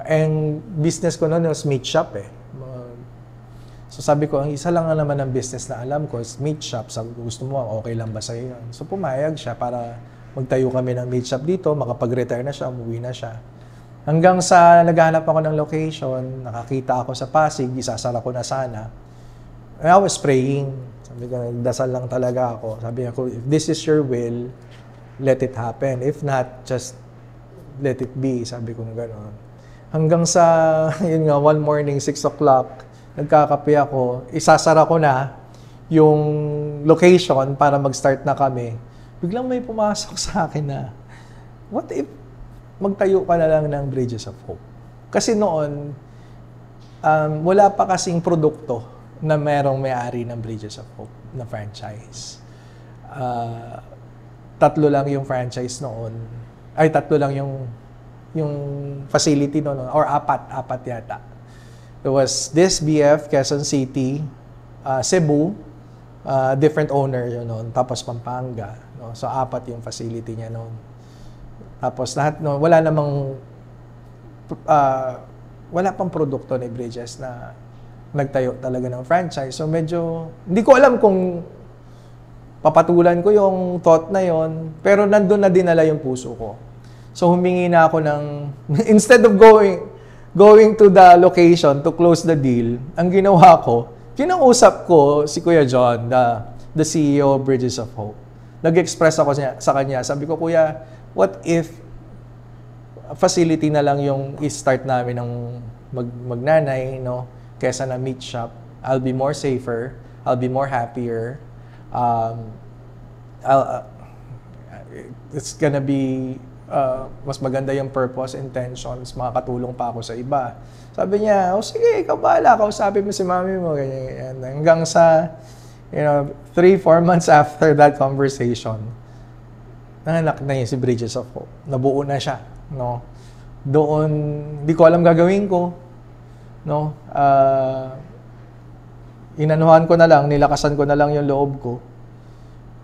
And business ko noon was meat shop eh. So sabi ko, ang isa lang naman ang business na alam ko is meat shop. Sabi ko, gusto mo, okay lang ba sa'yo yun? So pumayag siya para magtayo kami ng meat shop dito, makapag-retire na siya, umuwi na siya. Hanggang sa naghahanap ako ng location, nakakita ako sa Pasig, isasara ko na sana. I was praying. Sabi ko, nagdasal lang talaga ako. Sabi ko, if this is your will, let it happen. If not, just let it be. Sabi ko gano'n. Hanggang sa, yun nga, one morning, 6 o'clock, nagkakape ako, isasara ko na yung location para mag-start na kami. Biglang may pumasok sa akin na, what if magtayo ka na lang ng Bridges of Hope? Kasi noon, wala pa kasing produkto na merong may-ari ng Bridges of Hope na franchise. 3 lang yung franchise noon. Ay, 3 lang yung facility noon, or 4 yata. It was this BF, Quezon City, Cebu, different owner yun noon, tapos Pampanga. No? So, 4 yung facility niya noon. Tapos lahat, no, wala pang produkto ni Bridges na nagtayo talaga ng franchise. So medyo, hindi ko alam kung papatulan ko yung thought na yon, pero nandun na dinala yung puso ko. So humingi na ako ng, instead of going to the location to close the deal, ang ginawa ko, kinausap ko si Kuya John, the CEO of Bridges of Hope. Nag-express ako sa kanya. Sabi ko, Kuya, what if facility na lang yung i-start namin ng magnanay, no? Kesa na meat shop. I'll be more safer. I'll be more happier. It's gonna be mas maganda yung purpose, intentions, makakatulong pa ako sa iba. Sabi niya, sige, ikaw bahala, kausapin mo si mami mo, ganyan. Hanggang sa, 3-4 months after that conversation, nanganak na yun si Bridges of Hope. Nabuo na siya, no? Doon, hindi ko alam gagawin ko, no? Inanuhan ko na lang, nilakasan ko na lang yung loob ko.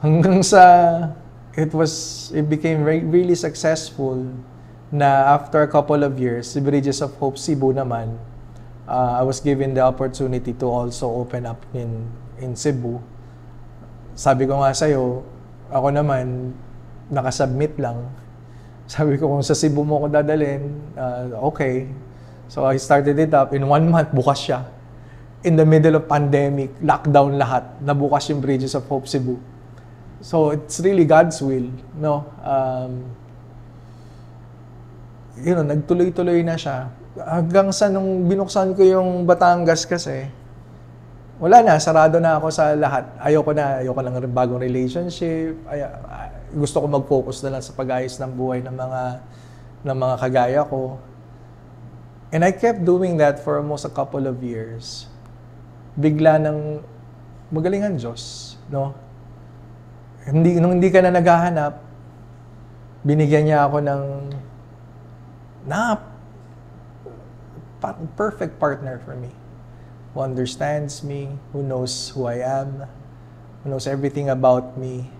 Hanggang sa it became really successful na after a couple of years, si Bridges of Hope Cebu naman, I was given the opportunity to also open up in Cebu. Sabi ko nga sa'yo, ako naman, nakasubmit lang. Sabi ko, kung sa Cebu mo ko dadalhin, okay. So I started it up. In 1 month, bukas siya. In the middle of pandemic, lockdown lahat, nabukas yung Bridges of Hope Cebu. So it's really God's will, no? Nagtuloy-tuloy na siya. Hanggang sa nung binuksan ko yung Batangas kasi, wala na, sarado na ako sa lahat. Ayoko ng bagong relationship. Gusto ko mag-focus na lang sa pag-ayos ng buhay ng mga kagaya ko. And I kept doing that for almost a couple of years. Bigla nang magaling ang Diyos, no? Nung hindi ka na naghahanap, binigyan niya ako ng perfect partner for me. Who understands me, who knows who I am, who knows everything about me,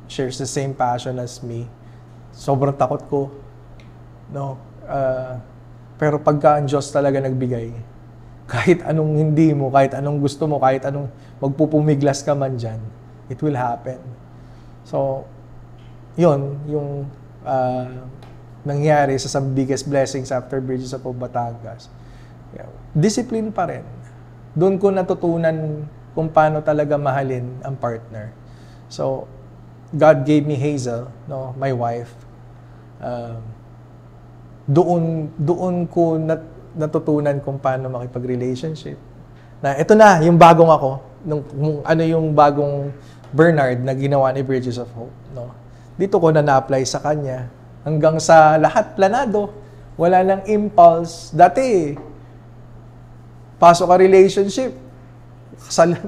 shares the same passion as me. Sobrang takot ko, no? Pero pagka ang Diyos talaga nagbigay, kahit anong hindi mo, kahit anong gusto mo, kahit anong magpupumiglas ka man dyan, it will happen. So, yun, yung nangyari sa some biggest blessings after Bridges of Hope Batangas. Discipline pa rin. Doon ko natutunan kung paano talaga mahalin ang partner. So, God gave me Hazel, no, my wife. Doon ko natutunan kung paano makipag-relationship. Na ito na, yung bagong ako, ano yung bagong Bernard na ginawa ni Bridges of Hope, no? Dito ko na-apply sa kanya. Hanggang sa lahat planado. Wala nang impulse. Dati, pasok ka relationship,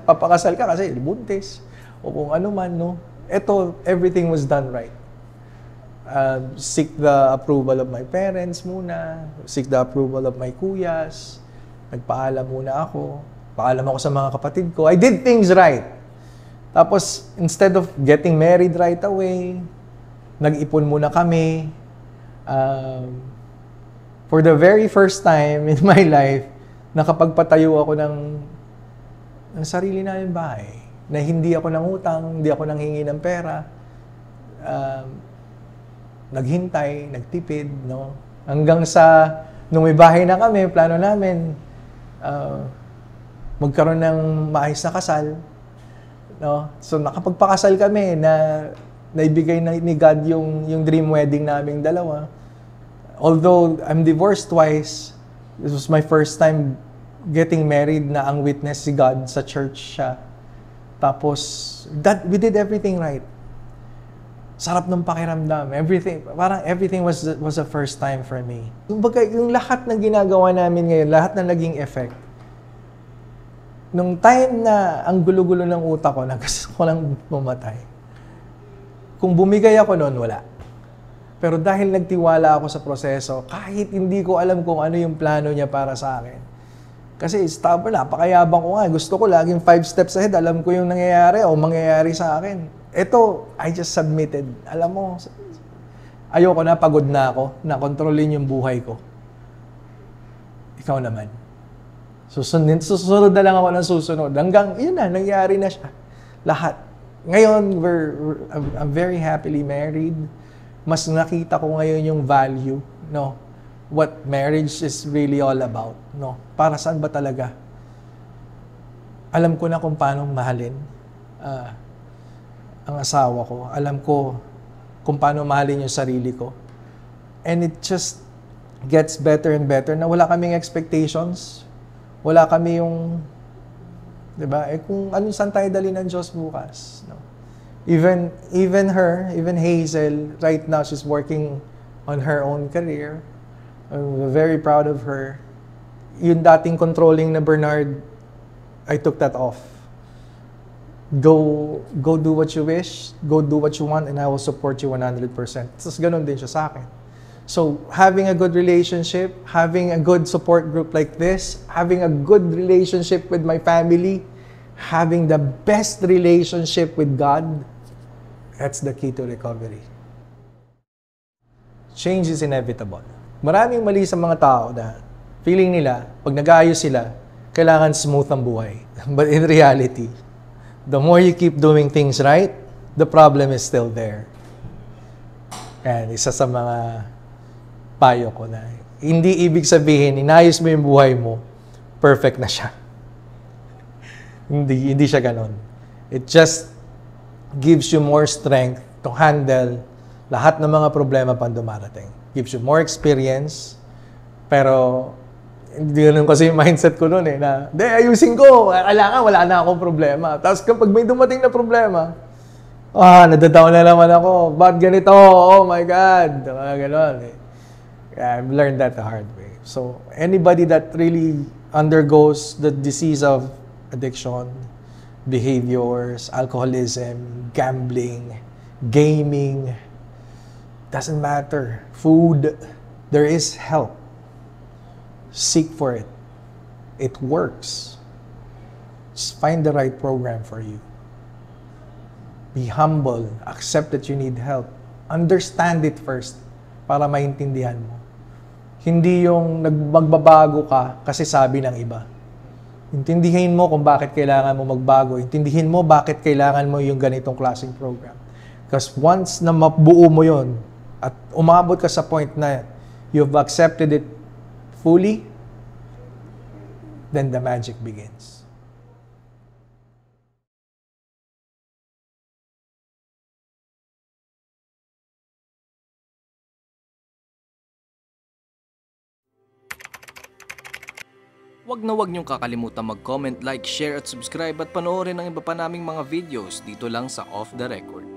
papakasal ka kasi buntis. O kung ano man, no? Ito, everything was done right. Seek the approval of my parents muna. Seek the approval of my kuyas. Nagpaalam muna ako. Paalam ako sa mga kapatid ko. I did things right. Tapos, instead of getting married right away, nag-ipon muna kami. For the very first time in my life, nakapagpatayo ako ng sarili namin bahay. Na hindi ako nangutang, hindi ako nanghingi ng pera. Naghintay, nagtipid, no? Hanggang sa, nung may bahay na kami, plano namin, magkaroon ng maayos na kasal. No? So nakapagpakasal kami na naibigay ni God yung dream wedding naming dalawa. Although I'm divorced twice, this was my first time getting married na ang witness si God sa church siya. Tapos we did everything right. Sarap ng pakiramdam. Everything was a first time for me. Yung lahat ng ginagawa namin ngayon, lahat na naging effect. Nung time na ang gulo-gulo ng utak ko, gusto ko lang mamatay. Kung bumigay ako noon, wala. Pero dahil nagtiwala ako sa proseso, kahit hindi ko alam kung ano yung plano niya para sa akin. Kasi stubborn, napakayabang ko nga. Gusto ko laging 5 steps ahead. Alam ko yung nangyayari o mangyayari sa akin. Ito, I just submitted. Alam mo, ayoko na, pagod na ako, na kontrolin yung buhay ko. Ikaw naman. Susunod na lang ako ng susunod. Hanggang, yun na, nangyari na siya. Lahat. Ngayon, I'm very happily married. Mas nakita ko ngayon yung value, no? what marriage is really all about, no? Para saan ba talaga? Alam ko na kung paano mahalin ang asawa ko. Alam ko kung paano mahalin yung sarili ko. And it just gets better and better na wala kaming expectations. Wala kami yung, di ba? Kung anong saan tayo dali ng Diyos bukas, no? Even Hazel, right now she's working on her own career. I'm very proud of her. Yung dating controlling na Bernard, I took that off. Go do what you wish, go do what you want, and I will support you 100%. Tapos ganun din siya sa akin. So, having a good relationship, having a good support group like this, having a good relationship with my family, having the best relationship with God, that's the key to recovery. Change is inevitable. Maraming mali sa mga tao na feeling nila, pag nag-aayos sila, kailangan smooth ang buhay. But in reality, the more you keep doing things right, the problem is still there. Yan, isa sa mga payo ko na hindi ibig sabihin, inayos mo yung buhay mo, perfect na siya. Hindi siya ganon. It just gives you more strength to handle lahat ng mga problema pang dumarating. Gives you more experience, pero hindi ganun kasi yung mindset ko noon na, ayusin ko, kailangan wala na akong problema. Tapos kapag may dumating na problema, nadadown na naman ako, ba't ganito? Oh my God! Ganon eh. I've learned that the hard way. So, anybody that really undergoes the disease of addiction, behaviors, alcoholism, gambling, gaming, doesn't matter. Food, there is help. Seek for it. It works. Just find the right program for you. Be humble. Accept that you need help. Understand it first para maintindihan mo. Hindi yung magbabago ka kasi sabi ng iba. Intindihin mo kung bakit kailangan mo magbago. Intindihin mo bakit kailangan mo yung ganitong klaseng program. Because once na mabuo mo yon at umabot ka sa point na you've accepted it fully, then the magic begins. Huwag na huwag niyong kakalimutan mag-comment, like, share at subscribe at panoorin ang iba pa naming mga videos dito lang sa Off the Record.